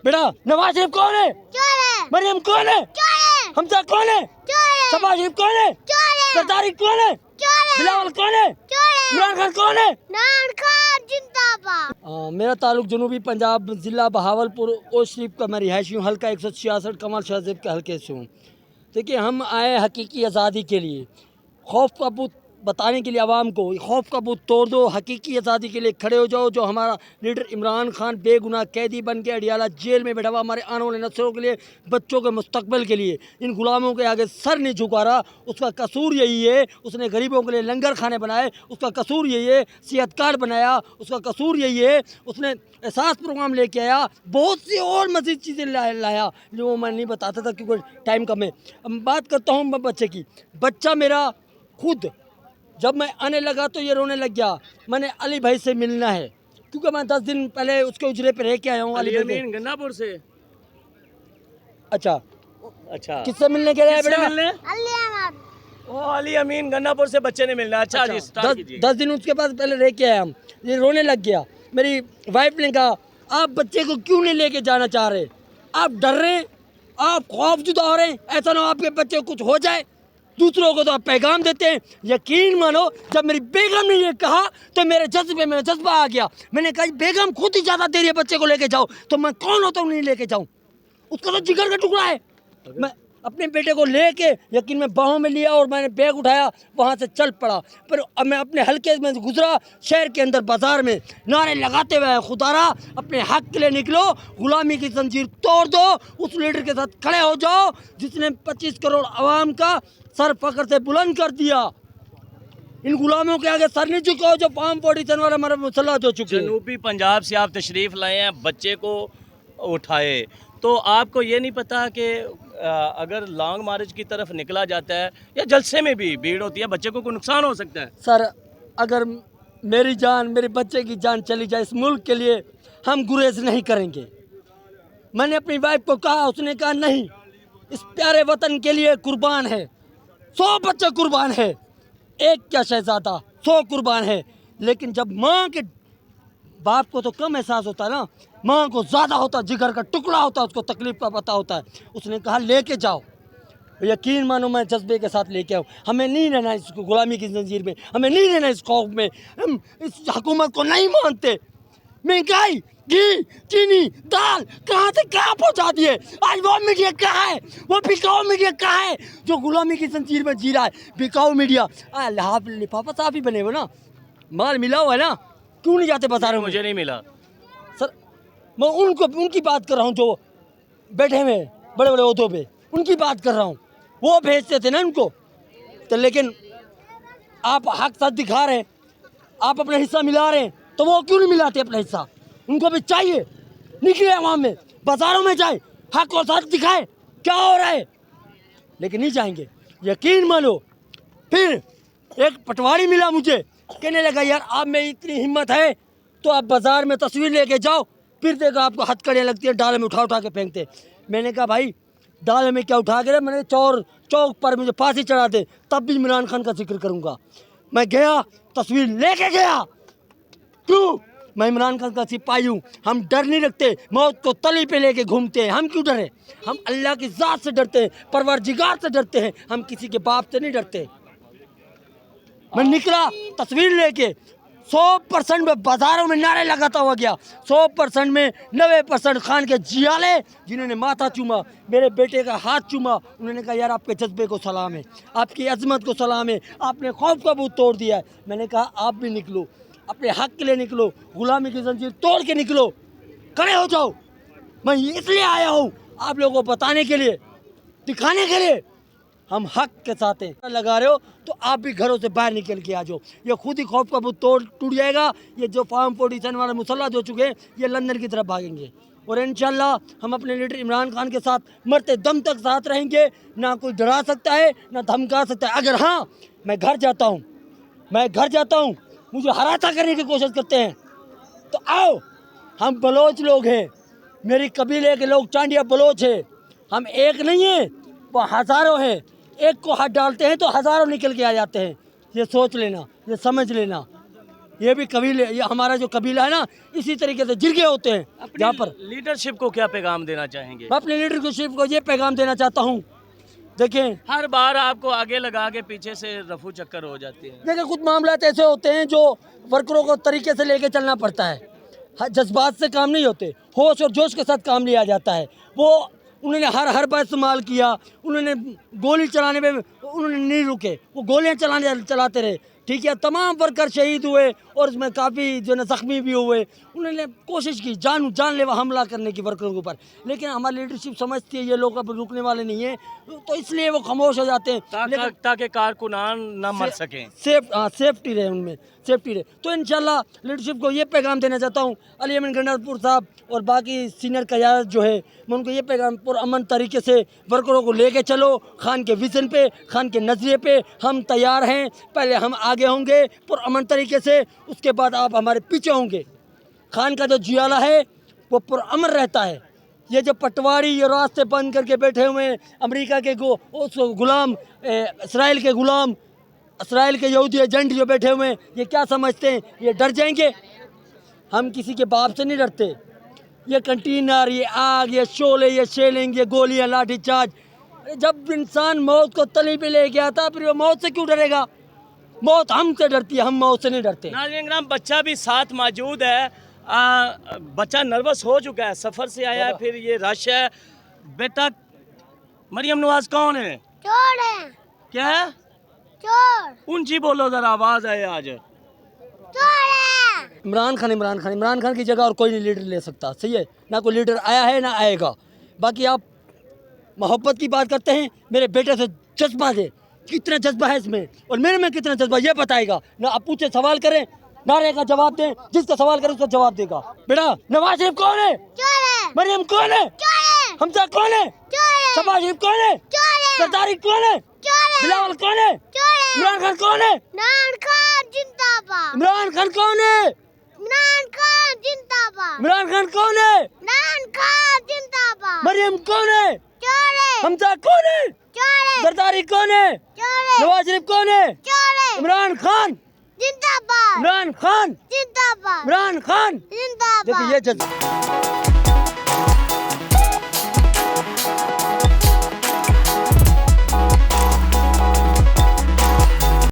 बेटा नवाज शरीफ कौन है? मरियम कौन है? हमजा कौन है? शहबाज शरीफ कौन है? सरदारी कौन है? बिलावल कौन है? इमरान खान कौन है? मेरा ताल्लुक जनूबी पंजाब ज़िला बहावलपुर ओ शरीफ का मैं रिहायशी हूँ। हल्का 166 कमल शाहजेब के हल्के से हूँ। देखिए हम आए हकीकी आज़ादी के लिए, खौफ का बूत बताने के लिए आवाम को, खौफ का बूत तोड़ दो, हकीकी आज़ादी के लिए खड़े हो जाओ। जो हमारा लीडर इमरान खान बेगुनाह कैदी बन के अडियाला जेल में बैठा हुआ, हमारे आने वाले नस्लों के लिए, बच्चों के मुस्तकबिल के लिए इन गुलामों के आगे सर नहीं झुका रहा। उसका कसूर यही है, उसने गरीबों के लिए लंगर खाने बनाए, उसका कसूर यही है, सेहत कार्ड बनाया, उसका कसूर यही है, उसने एहसास प्रोग्राम लेके आया, बहुत सी और मज़ीद चीज़ें लाया जो मैं नहीं बताता था क्योंकि टाइम कम है। अब बात करता हूँ मैं बच्चे की। बच्चा मेरा खुद जब मैं आने लगा तो ये रोने लग गया। मैंने अली भाई से मिलना है क्योंकि मैं 10 दिन पहले उसके उजरे पे रह के आया हूँ। अली अमीन गन्नापुर से। अच्छा अच्छा, किससे मिलने के लिए? मिलने अली अमीन गन्नापुर से बच्चे ने मिलना। अच्छा, अच्छा, 10 दिन उसके पास पहले रह के आया हम। ये रोने लग गया। मेरी वाइफ ने कहा आप बच्चे को क्यों नहीं लेके जाना चाह रहे? आप डर रहे हैं, आप खौफजुदा हो रहे हैं, ऐसा ना हो आपके बच्चे को कुछ हो जाए। दूसरों को तो आप पैगाम देते हैं। यकीन मानो जब मेरी बेगम ने ये कहा तो मेरे जज्बे में जज्बा आ गया। मैंने कहा बेगम खुद इजाज़त दे रही है बच्चे को लेके जाओ तो मैं कौन होता हूँ नहीं लेके जाऊँ? उसका तो जिगर का टुकड़ा है। मैं अपने बेटे को लेके यकीन में बाहों में लिया और मैंने बैग उठाया, वहाँ से चल पड़ा। पर अब मैं अपने हल्के में गुजरा, शहर के अंदर बाजार में नारे लगाते हुए खुदारा अपने हक के लिए निकलो, गुलामी की जंजीर तोड़ दो, उस लीडर के साथ खड़े हो जाओ जिसने 25 करोड़ आवाम का सर फख्र से बुलंद कर दिया। इन गुलामों के आगे सर नहीं झुकाओ जो फार्म 47 वाला हमारा मुसल्लह हो चुके। जनूबी पंजाब से आप तशरीफ़ लाए हैं, बच्चे को उठाए, तो आपको ये नहीं पता कि अगर लॉन्ग मार्च की तरफ निकला जाता है या जलसे में भी भीड़ होती है, बच्चे को कोई नुकसान हो सकता है? सर अगर मेरी जान, मेरे बच्चे की जान चली जाए इस मुल्क के लिए, हम गुरेज नहीं करेंगे। मैंने अपनी वाइफ को कहा, उसने कहा नहीं, इस प्यारे वतन के लिए कुर्बान है। 100 बच्चे कुर्बान है, एक क्या शहजादा, 100 कुर्बान है। लेकिन जब माँ के बाप को तो कम एहसास होता है ना, माँ को ज़्यादा होता, जिगर का टुकड़ा होता, उसको तकलीफ़ का पता होता है। उसने कहा लेके जाओ। यकीन मानो मैं जज्बे के साथ लेके आऊँ। हमें नहीं रहना इस गुलामी की जंजीर में, हमें नहीं रहना इस खौफ में। हम इस हुकूमत को नहीं मानते। महंगाई, घी, चीनी, दाल कहाँ से कहाँ पहुँचा दिए। आज वो मीडिया कहाँ है? वो बिकाऊ मीडिया कहाँ है जो गुलामी की जंजीर में जी रहा है? बिकाऊ मीडिया लिफाफा साफ ही बने हुए ना, माल मिला हुआ है ना, क्यों नहीं जाते बाजारों में? मुझे नहीं मिला सर। मैं उनकी बात कर रहा हूँ जो बैठे हुए बड़े बड़े ओहदों पे, उनकी बात कर रहा हूँ। वो भेजते थे ना उनको तो, लेकिन आप हक साथ दिखा रहे हैं, आप अपना हिस्सा मिला रहे हैं, तो वो क्यों नहीं मिलाते अपना हिस्सा? उनको भी चाहिए निकले आवाम में, बाजारों में जाए, हक और साथ दिखाए क्या हो रहा है, लेकिन नहीं जाएंगे। यकीन मानो फिर एक पटवारी मिला मुझे, कहने लगा यार आप में इतनी हिम्मत है तो आप बाज़ार में तस्वीर लेके जाओ, फिर देखो आपको हथकड़ियाँ लगती है, डाले में उठा उठा के फेंकते। मैंने कहा भाई डाले में क्या उठा के, मैंने चौक पर मुझे फांसी चढ़ा दे तब भी इमरान खान का जिक्र करूँगा। मैं गया, तस्वीर लेके गया। क्यों? मैं इमरान खान का सिपाही हूँ। हम डर नहीं रखते, मौत को तली पे लेके घूमते हैं। हम क्यों डरे? हम अल्लाह की ज़ात से डरते हैं, परवरदिगार से डरते हैं, हम किसी के बाप से नहीं डरते। मैं निकला तस्वीर लेके, 100% में बाजारों में नारे लगाता हुआ गया। 100% में 90% खान के जियाले जिन्होंने माथा चूमा, मेरे बेटे का हाथ चूमा, उन्होंने कहा यार आपके जज्बे को सलाम है, आपकी अजमत को सलाम है, आपने खौफ का बूत तोड़ दिया है। मैंने कहा आप भी निकलो, अपने हक के लिए निकलो, गुलामी की जंजीर तोड़ के निकलो, खड़े हो जाओ। मैं इसलिए आया हूँ आप लोगों को बताने के लिए, दिखाने के लिए हम हक के साथ हैं। लगा रहे हो तो आप भी घरों से बाहर निकल के आ जाओ। ये खुद ही खौफ का बूत टूट जाएगा। ये जो फार्म 47 वाले मुसल्लह हो चुके हैं, ये लंदन की तरफ भागेंगे और इंशाल्लाह हम अपने लीडर इमरान खान के साथ मरते दम तक साथ रहेंगे। ना कोई डरा सकता है, ना धमका सकता है। अगर हाँ मैं घर जाता हूँ, मुझे हराता करने की कोशिश करते हैं तो आओ, हम बलोच लोग हैं, मेरी कबीले के लोग चांडिया बलोच है। हम एक नहीं हैं, वो हज़ारों हैं। एक को हाथ डालते हैं तो हज़ारों निकल के आ जाते हैं। ये सोच लेना, ये समझ लेना। ये भी कबीले, ये हमारा जो कबीला है ना, इसी तरीके से जिरगे होते हैं जहाँ पर। लीडरशिप को क्या पैगाम देना चाहेंगे? मैं अपने लीडरशिप को ये पैगाम देना चाहता हूँ, देखें हर बार आपको आगे लगा के पीछे से रफू चक्कर हो जाती है। देखिए कुछ मामला ऐसे होते हैं जो वर्करों को तरीके से लेके चलना पड़ता है, जज्बात से काम नहीं होते, होश और जोश के साथ काम लिया जाता है। वो उन्होंने हर बार इस्तेमाल किया, उन्होंने गोली चलाने में उन्होंने नहीं रुके, वो गोलियां चलाते रहे, ठीक है। तमाम वर्कर शहीद हुए और उसमें काफ़ी जो है जख्मी भी हुए। उन्होंने कोशिश की जानलेवा हमला करने की वर्करों के ऊपर, लेकिन हमारी लीडरशिप समझती है ये लोग अब रुकने वाले नहीं हैं, तो इसलिए वो खामोश हो जाते हैं ताकि कारकुनान न मर सकें, सेफ्टी रहे, उनमें सेफ्टी रहे। तो इंशाल्लाह लीडरशिप को ये पैगाम देना चाहता हूँ, अली अमीन गंडारपुर साहब और बाकी सीनियर क़यादत जो है, मैं उनको ये पैगाम पुरअमन तरीके से वर्करों को लेके चलो, खान के विज़न पे, खान के नज़रिए पे हम तैयार हैं। पहले हम आगे होंगे पुरअमन तरीके से, उसके बाद आप हमारे पीछे होंगे। खान का जो जियाला है वो पुरअमन रहता है। ये जो पटवारी ये रास्ते बंद करके बैठे हुए हैं, अमेरिका के उस गुलाम, इसराइल के गुलाम, इसराइल के यहूदी एजेंट जो बैठे हुए हैं, ये क्या समझते हैं ये डर जाएंगे? हम किसी के बाप से नहीं डरते। ये कंटेनर, ये आग, ये शोले, ये शेलिंग, ये गोलियां, लाठी चार्ज, जब इंसान मौत को तली पे ले गया था, फिर वो मौत से क्यों डरेगा? मौत हमसे डरती है, हम मौत से नहीं डरते। नाज़रीन, बच्चा भी साथ मौजूद है। बच्चा नर्वस हो चुका है, सफ़र से आया है, फिर ये रश है। बेटा, मरियम नवाज कौन है? चोर है। क्या है? चोर। ऊंची बोलो जरा, आवाज़ आए आज। चोर है। इमरान खान की जगह और कोई नहीं लीडर ले सकता, सही है ना? कोई लीडर आया है ना आएगा। बाकी आप मोहब्बत की बात करते हैं, मेरे बेटे से जज्बा दे, कितना जज्बा है इसमें और मेरे में कितना जज्बा, ये बताएगा ना। आप पूछे सवाल करें, नारे का जवाब दें, जिसका सवाल करें उसका जवाब देगा। बेटा, नवाज शरीफ कौन है? चोर है। मरियम कौन है? चोर है। हमजा कौन है? चोर है। शहबाज शरीफ कौन है? चोर है। सरदारी कौन है? चोर है। बिलावल कौन है? चोर है। इमरान खान कौन है? इमरान खान जिंदाबाद। इमरान खान कौन है? इमरान खान जिंदाबाद। इमरान खान कौन है? इमरान खान जिंदाबाद। मरियम कौन है? चोर है। हमजा कौन है? चोर है। सरदारी कौन है? चोर है। नवाज शरीफ कौन है? चोर है। इमरान खान जिंदाबाद। इमरान खान जिंदाबाद। इमरान खान। जिंदाबाद। देखिए ये जज्बा